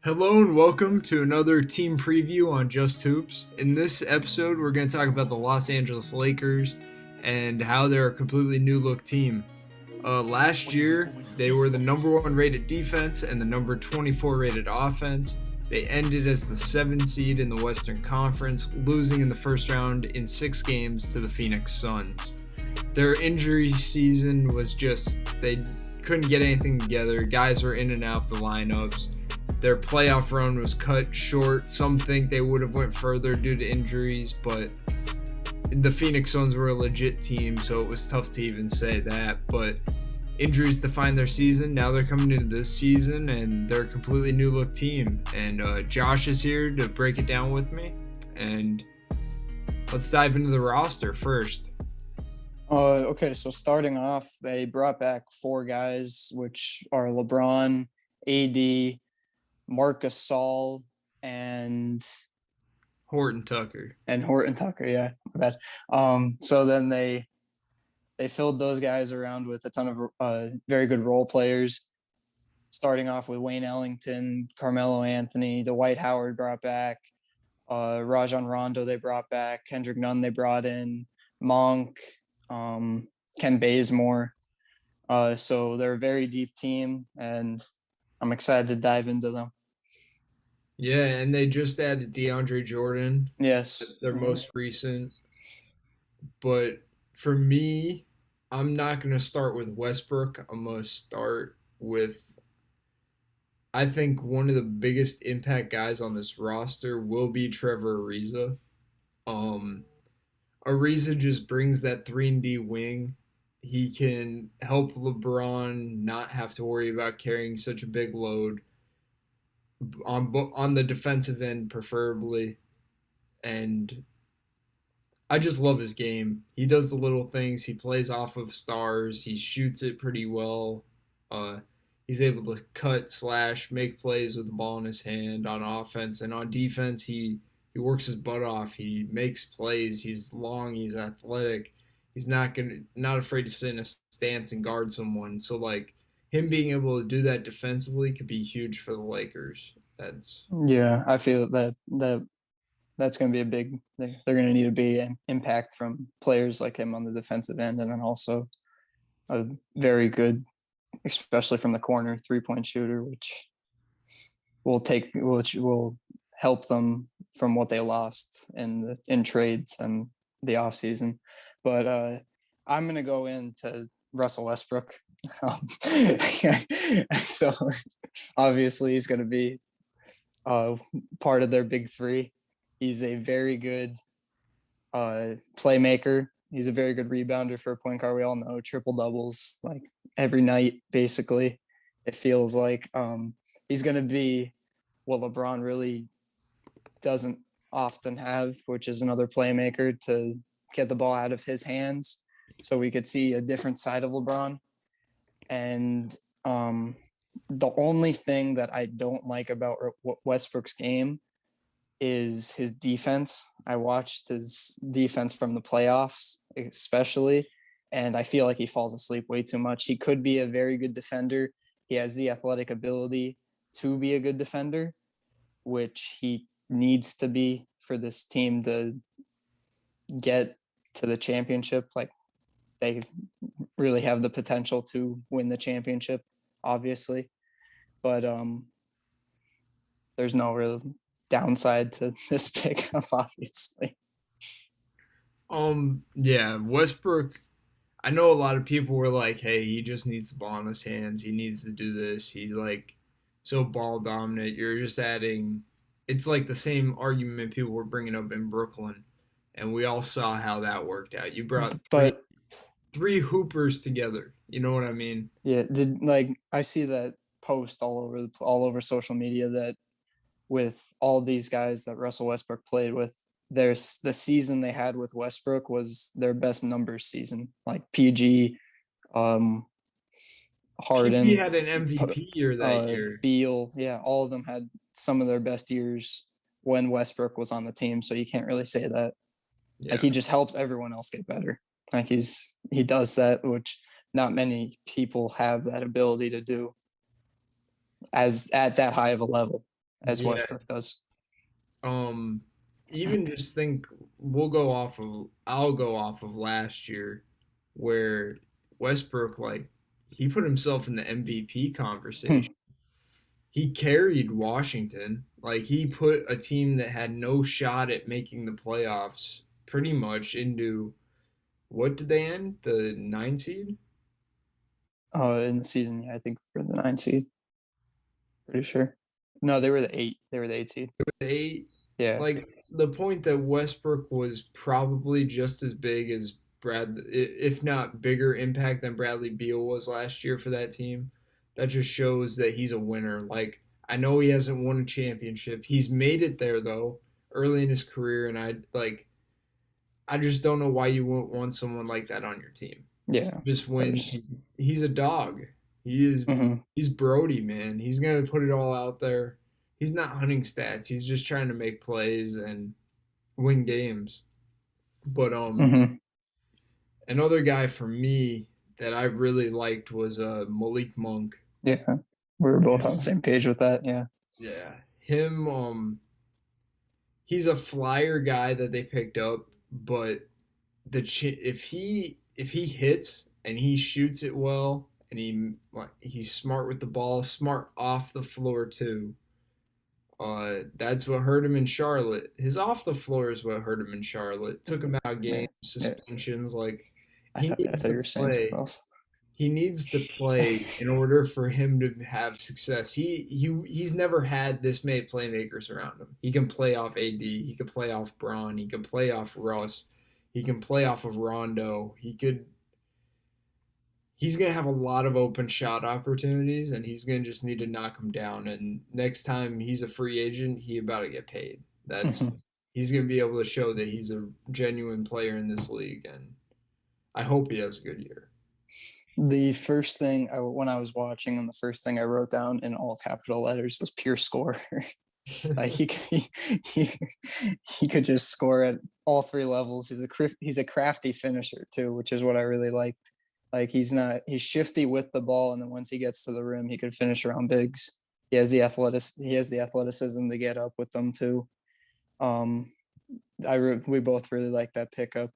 Hello and welcome to another team preview on Just Hoops. In this episode, we're going to talk about the Los Angeles Lakers and how they're a completely new look team. Last year, they were the number 1 rated defense and the number 24 rated offense. They ended as the 7th seed in the Western Conference, losing in the first round in 6 games to the Phoenix Suns. Their injury season was just, they couldn't get anything together. Guys were in and out of the lineups. Their playoff run was cut short. Some think they would have went further due to injuries, but the Phoenix Suns were a legit team, so it was tough to even say that. But injuries defined their season. Now they're coming into this season, and they're a completely new look team. And Josh is here to break it down with me. And let's dive into the roster first. Okay, so starting off, they brought back 4 guys, which are LeBron, AD, Marc Gasol, and Horton Tucker. Yeah, my bad. So then they filled those guys around with a ton of very good role players. Starting off with Wayne Ellington, Carmelo Anthony, Dwight Howard brought back, Rajon Rondo they brought back, Kendrick Nunn they brought in, Monk, Ken Bazemore. So they're a very deep team, and I'm excited to dive into them. Yeah, and they just added DeAndre Jordan. Yes. That's their most recent. But for me, I'm not going to start with Westbrook. I'm going to start with, I think one of the biggest impact guys on this roster will be TREVOR ARIZA. ARIZA just brings that 3-and-D wing. He can help LeBron not have to worry about carrying such a big load on the defensive end, preferably. And I just love his game. He does the little things. He plays off of stars. He shoots it pretty well. He's able to cut, slash, make plays with the ball in his hand on offense. And on defense, he works his butt off. He makes plays. He's long. He's athletic. He's not afraid to sit in a stance and guard someone. So like him being able to do that defensively could be huge for the Lakers. I feel that's going to be a big. They're going to need a big impact from players like him on the defensive end, and then also a very good, especially from the corner, 3-point shooter, which will help them from what they lost in trades and the offseason. But I'm going to go into Russell Westbrook. So obviously he's going to be part of their big 3. He's a very good playmaker. He's a very good rebounder for a point guard. We all know triple doubles like every night, basically. It feels like he's going to be what LeBron really doesn't often have, which is another playmaker to get the ball out of his hands. So we could see a different side of LeBron. And the only thing that I don't like about Westbrook's game is his defense. I watched his defense from the playoffs, especially, and I feel like he falls asleep way too much. He could be a very good defender. He has the athletic ability to be a good defender, which he needs to be for this team to get to the championship. Like they really have the potential to win the championship, obviously, but there's no real downside to this pickup, obviously. Yeah, Westbrook, I know a lot of people were like, hey, he just needs the ball in his hands. He needs to do this. He's like so ball dominant. You're just adding, it's like the same argument people were bringing up in Brooklyn. And we all saw how that worked out. You brought three hoopers together. You know what I mean? Yeah. I see that post all over social media that with all these guys that Russell Westbrook played with, the season they had with Westbrook was their best numbers season. Like PG, Harden. PG had an MVP year that year. Beal, yeah, all of them had some of their best years when Westbrook was on the team. So you can't really say that. Yeah. Like he just helps everyone else get better. Like he does that, which not many people have that ability to do as at that high of a level. as Yeah. Westbrook does. Um, even just think I'll go off of last year where Westbrook, like, he put himself in the MVP conversation. He carried Washington. Like, he put a team that had no shot at making the playoffs pretty much into, what did they end? The 9 seed? Oh, in the season, yeah, I think they're the 9 seed. Pretty sure. No, they were the 8. They were the 8 seed. They Yeah. like the point that Westbrook was probably just as big as if not bigger impact than Bradley Beal was last year for that team. That just shows that he's a winner. Like, I know he hasn't won a championship. He's made it there though early in his career, and I just don't know why you wouldn't want someone like that on your team. Yeah. Just wins. There's. He's a dog. He is. Mhm. He's Brody, man. He's gonna put it all out there. He's not hunting stats. He's just trying to make plays and win games. But Mhm. another guy for me that I really liked was Malik Monk. Yeah. We were both on the same page with that. Yeah. Yeah, him. He's a flyer guy that they picked up, but if he hits and he shoots it well and he's smart with the ball, smart off the floor too. That's what hurt him in Charlotte. His off the floor is what hurt him in Charlotte. Took him out Yeah. games, Yeah. suspensions. Like, I he thought. I needs thought to you were saying something play. else. He needs to play in order for him to have success. He's never had this many playmakers around him. He can play off AD. He can play off Braun. He can play off Russ. He can play off of Rondo. He's gonna have a lot of open shot opportunities, and he's gonna just need to knock them down. And next time he's a free agent, he about to get paid. That's Mhm. He's gonna be able to show that he's a genuine player in this league, and I hope he has a good year. The first thing when I was watching him, the first thing I wrote down in all capital letters was pure score. Like he he could just score at all 3 levels. He's a crafty finisher too, which is what I really liked. Like, he's shifty with the ball, and then once he gets to the rim, he could finish around bigs. He has the athleticism to get up with them too. Um, we both really like that pickup.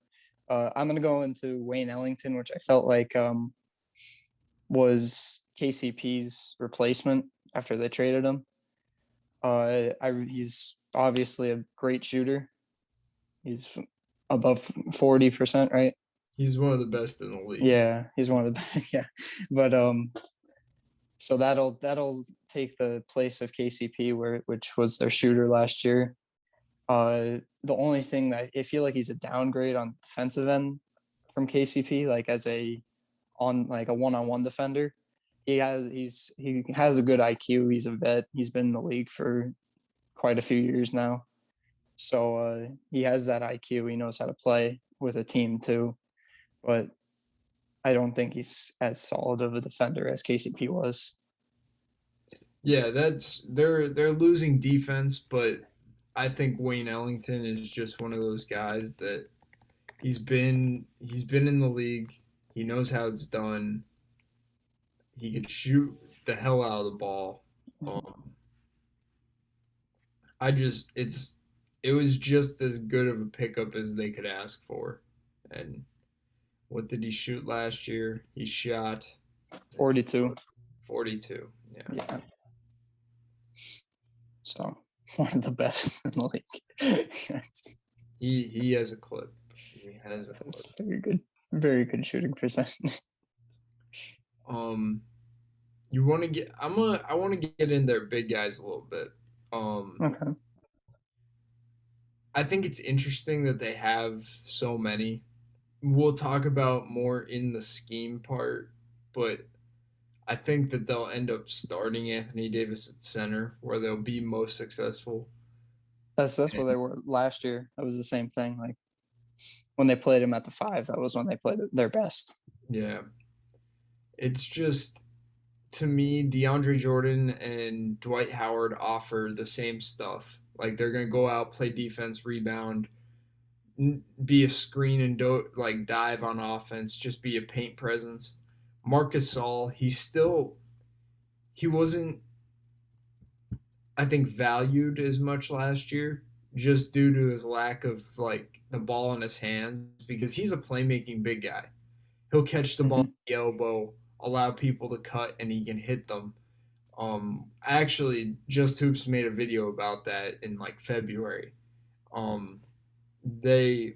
I'm gonna go into Wayne Ellington, which I felt like was KCP's replacement after they traded him. He's obviously a great shooter. He's above 40%, right? He's one of the best in the league. Yeah, he's one of the yeah. But so that'll take the place of KCP, which was their shooter last year. The only thing that I feel like he's a downgrade on defensive end from KCP, like as a one-on-one defender. He has a good IQ. He's a vet. He's been in the league for quite a few years now. So he has that IQ. He knows how to play with a team too. But I don't think he's as solid of a defender as KCP was. Yeah, they're losing defense, but I think Wayne Ellington is just one of those guys that he's been in the league. He knows how it's done. He could shoot the hell out of the ball. Um, it was just as good of a pickup as they could ask for. And what did he shoot last year? He shot 42. 42. Yeah. Yeah. So one of the best in the league. He has a clip. He has a clip. That's very good. Very good shooting percentage. Um, you want to get? I want to get in their big guys a little bit. Okay. I think it's interesting that they have so many. We'll talk about more in the scheme part, but I think that they'll end up starting Anthony Davis at center, where they'll be most successful. That's what they And were last year. That was the same thing. Like, when they played him at the 5, that was when they played their best. yeah, it's just, to me, DeAndre Jordan and Dwight Howard offer the same stuff. Like, they're gonna go out, play defense, rebound, be a screen and like dive on offense, just be a paint presence. Marcus Gasol, he wasn't. I think, valued as much last year just due to his lack of like the ball in his hands because he's a playmaking big guy. He'll catch the ball at Hmm. the elbow, allow people to cut, and he can hit them. Actually, Just Hoops made a video about that in like February. Um, they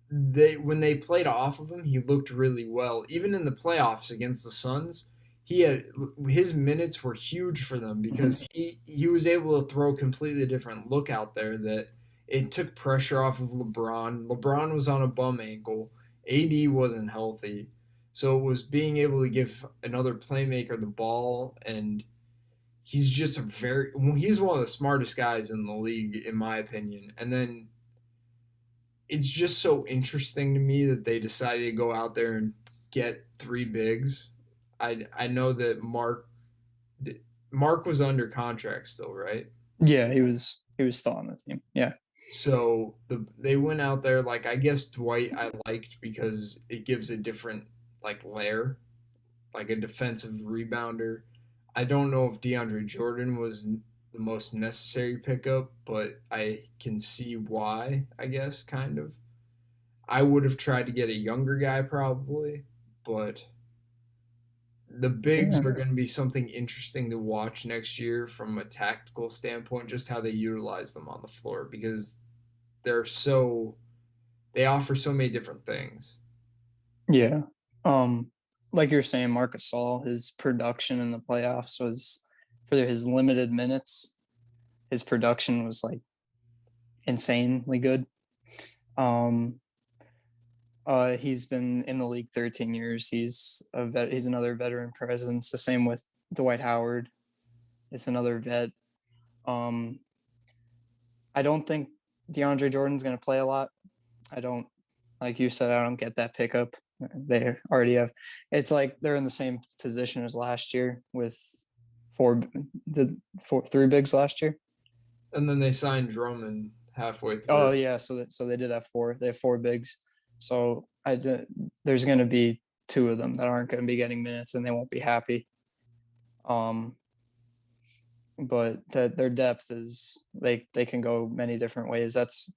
they when they played off of him, he looked really well. Even in the playoffs against the Suns, he had his minutes were huge for them Hmm. because he was able to throw a completely different look out there that it took pressure off of LeBron. LeBron was on a bum ankle. AD wasn't healthy. So it was being able to give another playmaker the ball and he's just a very he's one of the smartest guys in the league in my opinion. And then it's just so interesting to me that they decided to go out there and get three bigs. I know that Mark was under contract still, right? Yeah, he was still on the team. Yeah. So they went out there like I guess Dwight I liked because it gives a different like layer, like a defensive rebounder. I don't know if DeAndre Jordan was the most necessary pickup, but I can see why, I guess, kind of. I would have tried to get a younger guy probably, but the bigs Yeah. are going to be something interesting to watch next year from a tactical standpoint, just how they utilize them on the floor because they're so they offer so many different things. Yeah. Um, like you're saying, Marcus Gasol, his production in the playoffs was for his limited minutes. His production was like insanely good. Um, he's been in the league 13 years. He's another veteran presence. The same with Dwight Howard. It's another vet. Um, I don't think DeAndre Jordan's going to play a lot. I don't, like you said, I don't get that pickup. They already have. It's like they're in the same position as last year with four, three bigs last year. And then they signed Drummond halfway Oh through. yeah, so they did have four. They have four bigs. So there's going to be two of them that aren't going to be getting minutes, and they won't be happy. Um, but that their depth is they can go many different ways. That's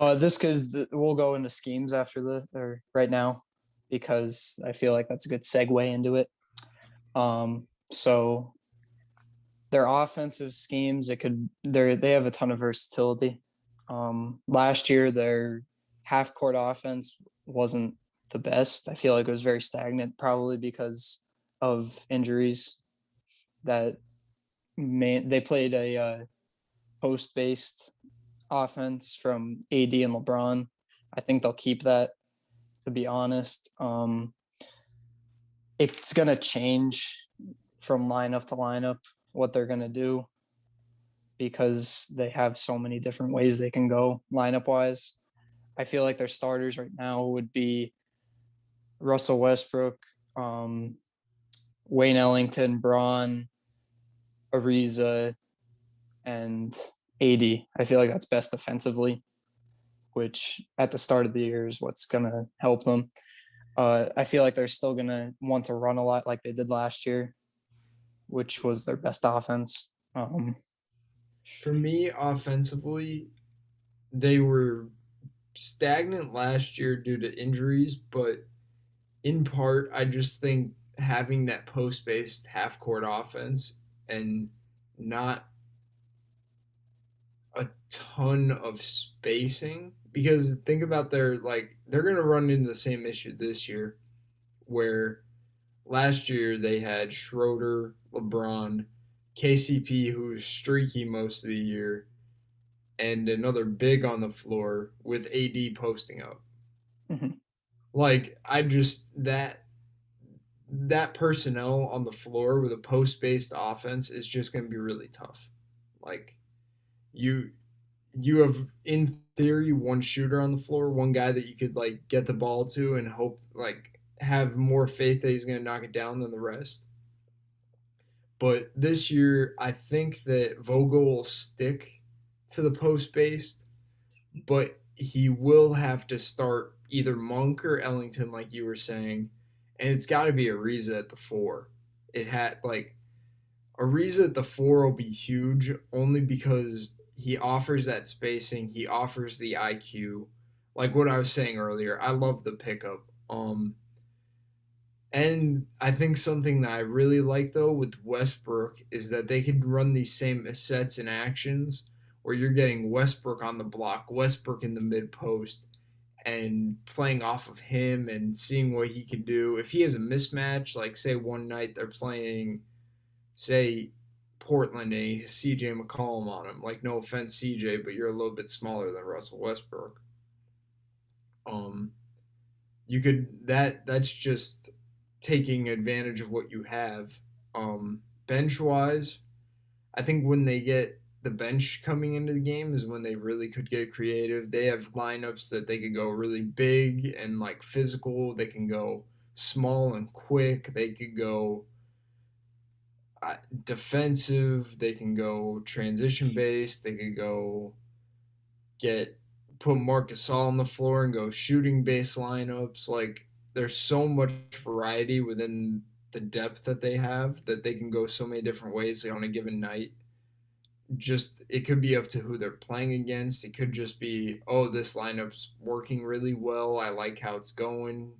this could we'll go into schemes after the or right now because I feel like that's a good segue into it. So their offensive schemes, they have a ton of versatility. Last year their half court offense wasn't the best. I feel like it was very stagnant, probably because of injuries that they played a post based offense from AD and LeBron. I think they'll keep that. To be honest, it's gonna change from lineup to lineup what they're gonna do because they have so many different ways they can go lineup wise. I feel like their starters right now would be Russell Westbrook, um, Wayne Ellington, Braun, ARIZA, and AD. I feel like that's best defensively, which at the start of the year is what's going to help them. I feel like they're still going to want to run a lot like they did last year, which was their best offense. For me, offensively, they were stagnant last year due to injuries, but in part, I just think having that post based half court offense and not a ton of spacing because think about their like they're going to run into the same issue this year where last year they had Schroeder, LeBron, KCP who was streaky most of the year and another big on the floor with AD posting up. Mhm. Like I just that personnel on the floor with a post based offense is just going to be really tough. Like you you have in theory one shooter on the floor, one guy that you could like get the ball to and hope like have more faith that he's going to knock it down than the rest. But this year, I think that Vogel will stick to the post based, but he will have to start either Monk or Ellington, like you were saying, and it's got to be ARIZA at the four. It had like Ariza at the four will be huge only because he offers that spacing, he offers the IQ. Like what I was saying earlier, I love the pickup. And I think something that I really like though with Westbrook is that they could run these same sets and actions where you're getting Westbrook on the block, Westbrook in the mid post, and playing off of him and seeing what he can do. If he has a mismatch, like say one night they're playing, say, Portland and he's CJ McCollum on him. Like no offense, CJ, but you're a little bit smaller than Russell Westbrook. Um, you could that's just taking advantage of what you have. Bench wise, I think when they get the bench coming into the game is when they really could get creative. They have lineups that they could go really big and like physical. They can go small and quick. They could go defensive. They can go transition based. They could go get put Marc Gasol on the floor and go shooting based lineups. Like there's so much variety within the depth that they have that they can go so many different ways on a given night. Just it could be up to who they're playing against. It could just be, oh, this lineup's working really well. I like how it's going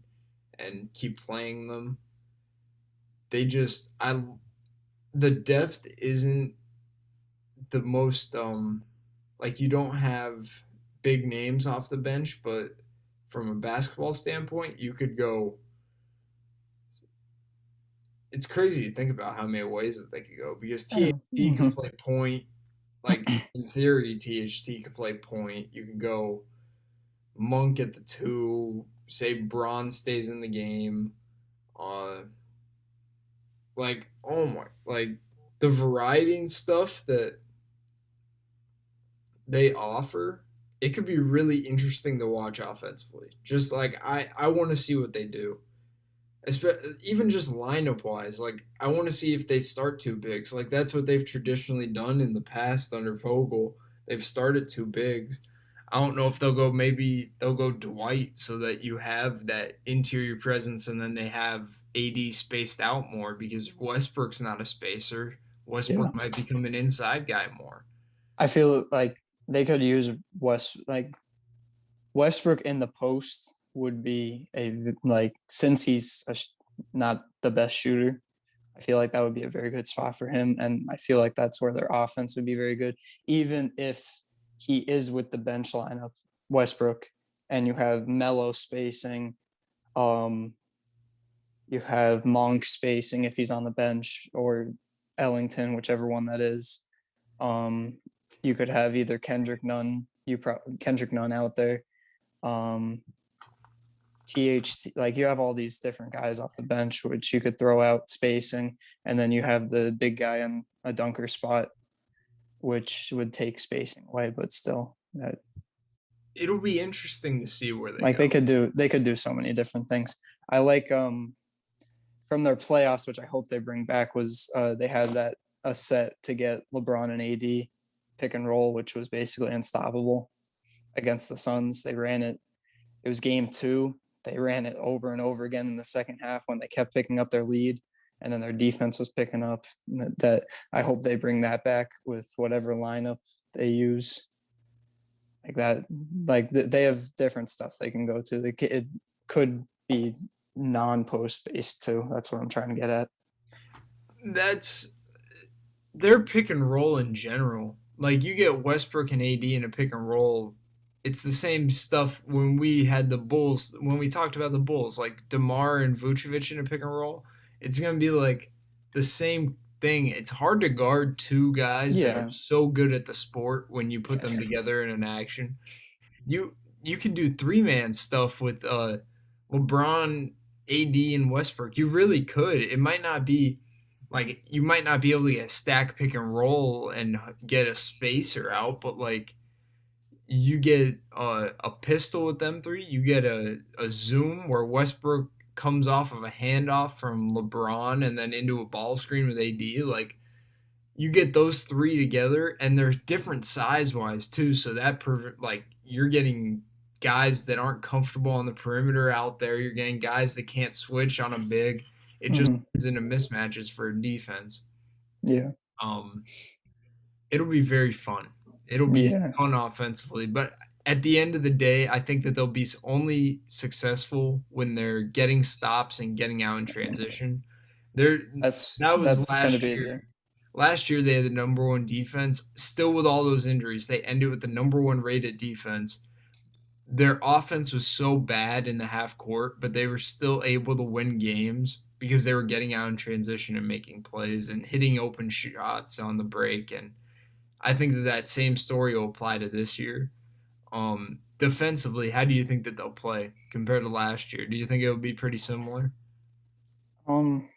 and keep playing them. They just I the depth isn't the most like you don't have big names off the bench, but from a basketball standpoint, you could go. It's crazy to think about how many ways that they could go because I know. THT could play point. Like in theory, THT could play point. You could go Monk at the two. Say Braun stays in the game. Uh, like oh my, like the variety and stuff that they offer, it could be really interesting to watch offensively. Just like I want to see what they do. Even just lineup wise, like I want to see if they start two bigs. Like that's what they've traditionally done in the past under Vogel. They've started two bigs. I don't know if they'll go. Maybe they'll go Dwight so that you have that interior presence, and then they have AD spaced out more because Westbrook's not a spacer. Yeah. Westbrook might become an inside guy more. I feel like they could use Westbrook in the post would be since he's not the best shooter. I feel like that would be a very good spot for him, and I feel like that's where their offense would be very good, even if he is with the bench lineup, Westbrook, and you have Melo spacing, you have Monk spacing if he's on the bench, or Ellington, whichever one that is. You could have either Kendrick Nunn, Kendrick Nunn out there. THC, like you have all these different guys off the bench, which you could throw out spacing, and then you have the big guy in a dunker spot, which would take spacing away, but still, that It'll be interesting to see where they like go. they could do so many different things. I like from their playoffs, which I hope they bring back, was they had that a set to get LeBron and AD pick and roll, which was basically unstoppable against the Suns. They ran it. It was game two. They ran it over and over again in the second half when they kept picking up their lead, and then their defense was picking up. That I hope they bring that back with whatever lineup they use. Like that, like they have different stuff they can go to. It could be non-post based too. That's what I'm trying to get at. That's their pick and roll in general. Like you get Westbrook and AD in a pick and roll, it's the same stuff when we had the Bulls. When we talked about the Bulls, like Demar and Vucevic in a pick and roll, it's gonna be like the same thing. It's hard to guard two guys that are Yeah. so good at the sport when you put them Yes. together in an action. You can do three-man stuff with LeBron, AD, and Westbrook. You really could. It might not be like you might not be able to get a stack pick and roll and get a spacer out, but like you get a pistol with them three. You get a zoom where Westbrook comes off of a handoff from LeBron and then into a ball screen with AD. Like you get those three together, and they're different size wise too. So that like you're getting guys that aren't comfortable on the perimeter out there. You're getting guys that can't switch on a big. It just Mhm. turns into mismatches for defense. Yeah. Um, it'll be very fun. It'll be Yeah. fun offensively, but at the end of the day, I think that they'll be only successful when they're getting stops and getting out in transition. There, that was That's last gonna be year. the Last year they had the number one defense. Still with all those injuries, they ended with the number one rated defense. Their offense was so bad in the half court, but they were still able to win games because they were getting out in transition and making plays and hitting open shots on the break. And I think that that same story will apply to this year. Defensively, how do you think that they'll play compared to last year? Do you think it will be pretty similar? um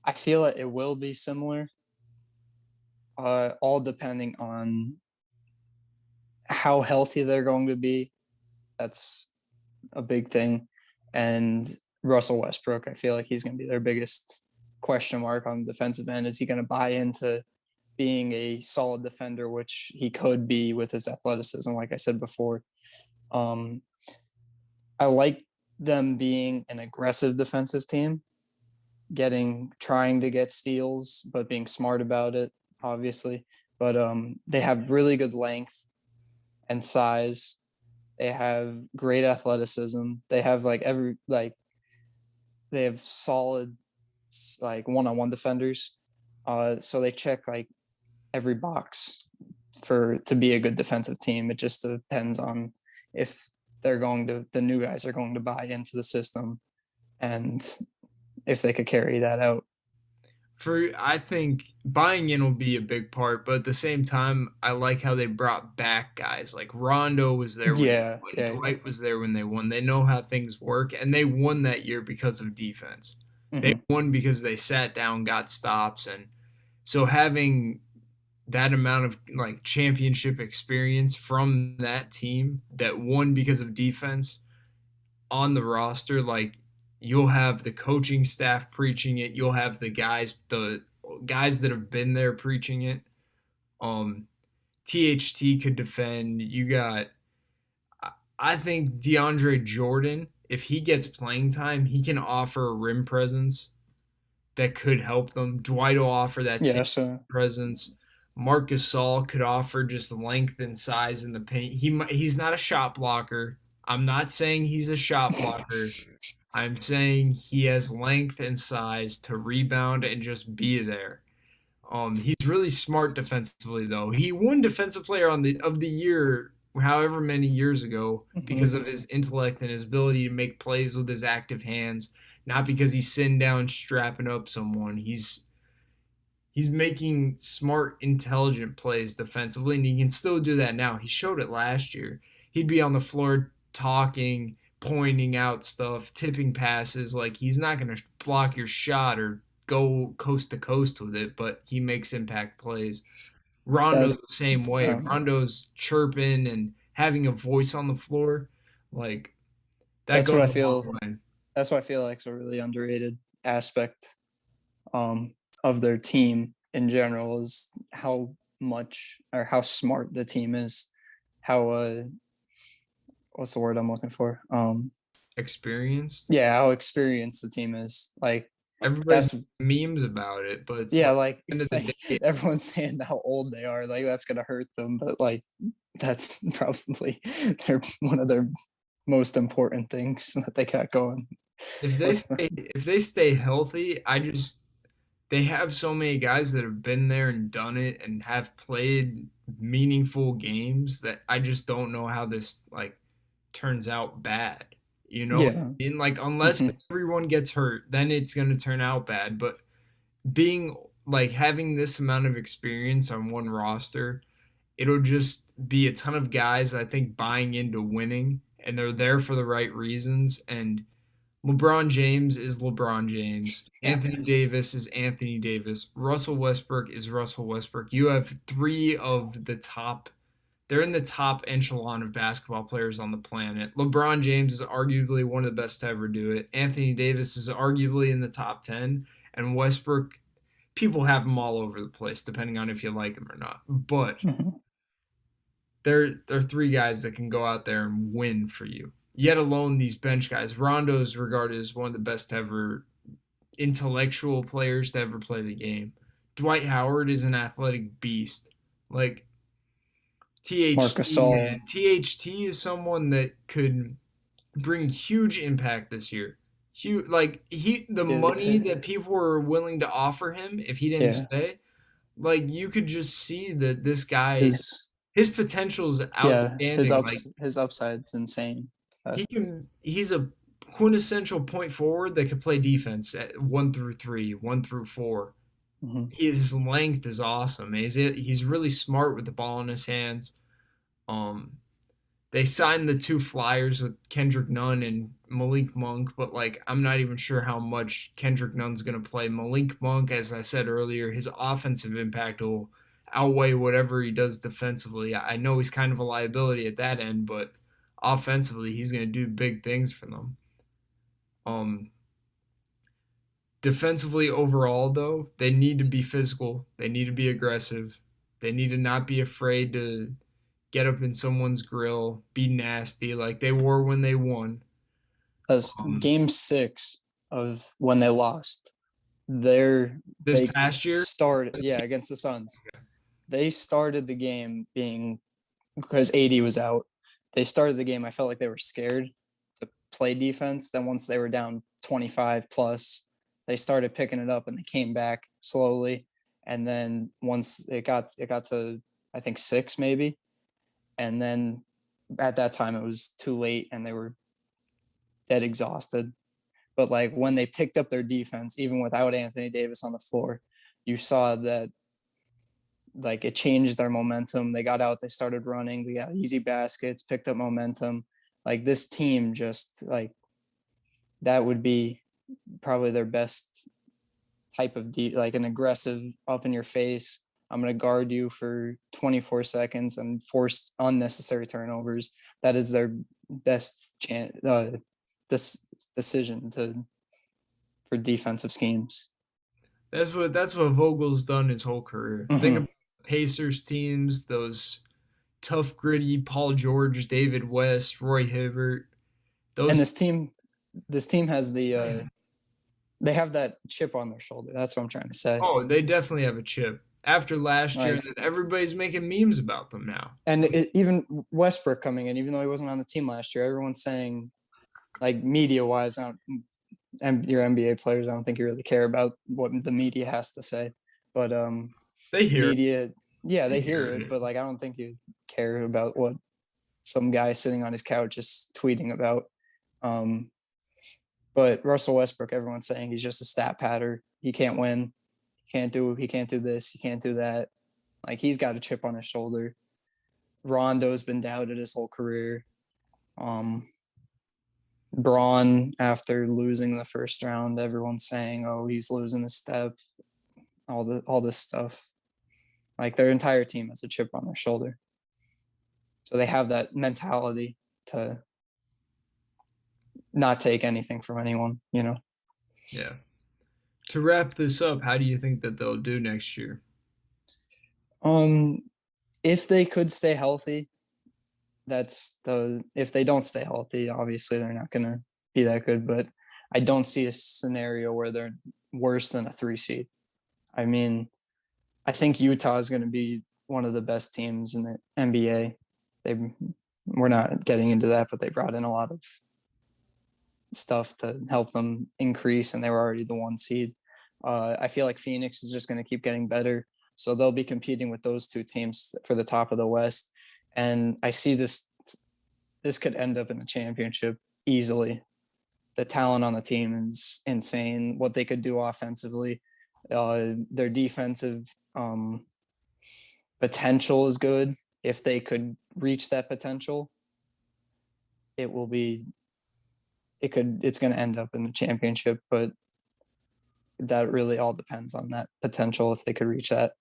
I feel like it will be similar, all depending on how healthy they're going to be. That's a big thing. And Russell Westbrook, I feel like he's going to be their biggest question mark on the defensive end. Is he going to buy into being a solid defender, which he could be with his athleticism, like I said before? Um, I like them being an aggressive defensive team, trying to get steals, but being smart about it, obviously. But they have really good length and size. They have great athleticism. They have they have solid like one-on-one defenders. So they check like every box for to be a good defensive team. It just depends on if the new guys are going to buy into the system and if they could carry that out. I think buying in will be a big part, but at the same time, I like how they brought back guys like Rondo was there when they Yeah, won, yeah. Dwight was there when they won. They know how things work, and they won that year because of defense. They Hmm. won because they sat down, got stops, and so having that amount of like championship experience from that team that won because of defense on the roster, like you'll have the coaching staff preaching it, you'll have the guys that have been there preaching it. Um, THT could defend. You got, I think DeAndre Jordan, if he gets playing time, he can offer a rim presence that could help them. Dwight will offer that same Yeah, so presence. Marcus Gasol could offer just length and size in the paint. He's not a shot blocker. I'm not saying he's a shot blocker. I'm saying he has length and size to rebound and just be there. He's really smart defensively though. He won defensive player on the of the year however many years ago because mhm. of his intellect and his ability to make plays with his active hands, not because he's sitting down strapping up someone. He's making smart, intelligent plays defensively, and he can still do that now. He showed it last year. He'd be on the floor talking, pointing out stuff, tipping passes. Like he's not going to block your shot or go coast to coast with it, but he makes impact plays. Rondo's That's the same way. Rondo's chirping and having a voice on the floor. Like that that's goes what I a long feel. way. That's what I feel like is a really underrated aspect um, of their team in general is how much or how smart the team is. How what's the word I'm looking for? Experienced. Yeah, how experienced the team is. Like Everybody's that's memes about it, but it's yeah, like like, end of the like day, everyone's saying how old they are. Like that's gonna hurt them, but like that's probably one of their most important things that they got going. if they stay healthy, they have so many guys that have been there and done it and have played meaningful games that I just don't know how this like turns out bad. You know what Yeah. I mean? Like unless Hmm. everyone gets hurt, then it's gonna turn out bad. But being like having this amount of experience on one roster, it'll just be a ton of guys I think buying into winning and they're there for the right reasons and LeBron James is LeBron James. Anthony Davis is Anthony Davis. Russell Westbrook is Russell Westbrook. You have three of the top, they're in the top echelon of basketball players on the planet. LeBron James is arguably one of the best to ever do it. Anthony Davis is arguably in the top 10. And Westbrook, people have him all over the place, depending on if you like him or not. But Hmm. they're three guys that can go out there and win for you. Yet alone these bench guys. Rondo is regarded as one of the best ever intellectual players to ever play the game. Dwight Howard is an athletic beast. Like Marc THT, Gasol. man. THT is someone that could bring huge impact this year. Huge, like the money Yeah, that people were willing to offer him if he didn't yeah. stay, like you could just see that this guy, His his potential is yeah, outstanding. Like his upside's insane. he's a quintessential point forward that could play defense at 1 through 3, 1 through 4. Mhm. His length is awesome. He's really smart with the ball in his hands. Um, they signed the two flyers with Kendrick Nunn and Malik Monk, but like I'm not even sure how much Kendrick Nunn's gonna play. Malik Monk, as I said earlier, his offensive impact will outweigh whatever he does defensively. I know he's kind of a liability at that end, but offensively he's gonna do big things for them. Um, Defensively overall though, they need to be physical. They need to be aggressive. They need to not be afraid to get up in someone's grill, be nasty like they were when they won. As Um, game 6 of when they lost, they're this they past year, started, yeah, against the Suns. They started the game being, because AD was out. They started the game. I felt like they were scared to play defense. Then once they were down 25 plus, they started picking it up and they came back slowly. And then once it got to, I think, 6 maybe, and then at that time it was too late and they were dead exhausted. But like when they picked up their defense, even without Anthony Davis on the floor, you saw that like it changed their momentum. They got out, they started running, they got easy baskets, picked up momentum. Like this team just like that would be probably their best type of like an aggressive up in your face. I'm going to guard you for 24 seconds and force unnecessary turnovers. That is their best chance this decision to for defensive schemes. that's what Vogel's done his whole career. Think Mm-hmm. about Pacers teams, those tough, gritty Paul George, David West, Roy Hibbert. And Those this team has they have that chip on their shoulder. That's what I'm trying to say. they definitely have a chip. After last year, Like, and then everybody's making memes about them now. and even Westbrook coming in, even though he wasn't on the team last year, everyone's saying, like, media wise, and your NBA players, I don't think you really care about what the media has to say, but They hear it. media, yeah, They they hear hear it, it. but like I don't think you care about what some guy sitting on his couch is tweeting about. Um, but Russell Westbrook, everyone's saying he's just a stat patter. He can't win. He can't do this. He can't do that. Like he's got a chip on his shoulder. Rondo's been doubted his whole career. Um, Braun, after losing the first round, everyone's saying, "Oh, he's losing a step." All this stuff. Like their entire team has a chip on their shoulder, so they have that mentality to not take anything from anyone. Yeah. To wrap this up, how do you think that they'll do next year? Um, if they could stay healthy, if they don't stay healthy, obviously they're not gonna be that good. But I don't see a scenario where they're worse than a 3 seed. I mean, I think Utah is going to be one of the best teams in the NBA. We're not getting into that, but they brought in a lot of stuff to help them increase, and they were already the 1 seed. I feel like Phoenix is just going to keep getting better, so they'll be competing with those two teams for the top of the West. And I see this could end up in a championship easily. The talent on the team is insane. What they could do offensively, their defensive potential is good. If they could reach that potential, it will be. It's going to end up in the championship, but that really all depends on that potential if they could reach that.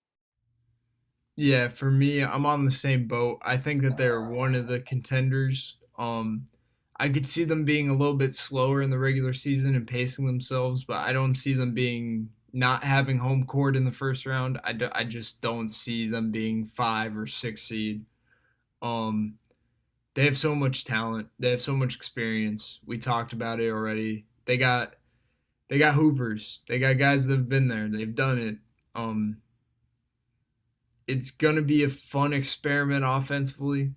Yeah, for me, I'm on the same boat. I think that they're one of the contenders. I could see them being a little bit slower in the regular season and pacing themselves, but I don't see them being not having home court in the first round. I just don't see them being 5 or 6 seed. Um, they have so much talent. They have so much experience. We talked about it already. They got hoopers. They got guys that have been there. They've done it. It's going to be a fun experiment offensively.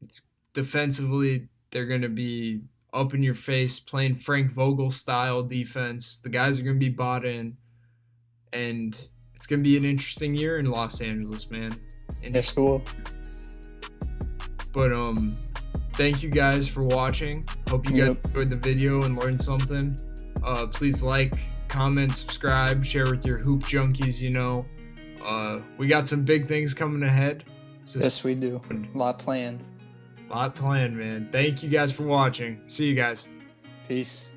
It's defensively, they're going to be up in your face playing Frank Vogel style defense. The guys are going to be bought in, and it's going to be an interesting year in Los Angeles, man. That's cool. But thank you guys for watching. Hope you guys enjoyed the video and learned something. Please like, comment, subscribe, share with your hoop junkies. We got some big things coming ahead. So yes, we do. A lot planned. Man. Thank you guys for watching. See you guys. Peace.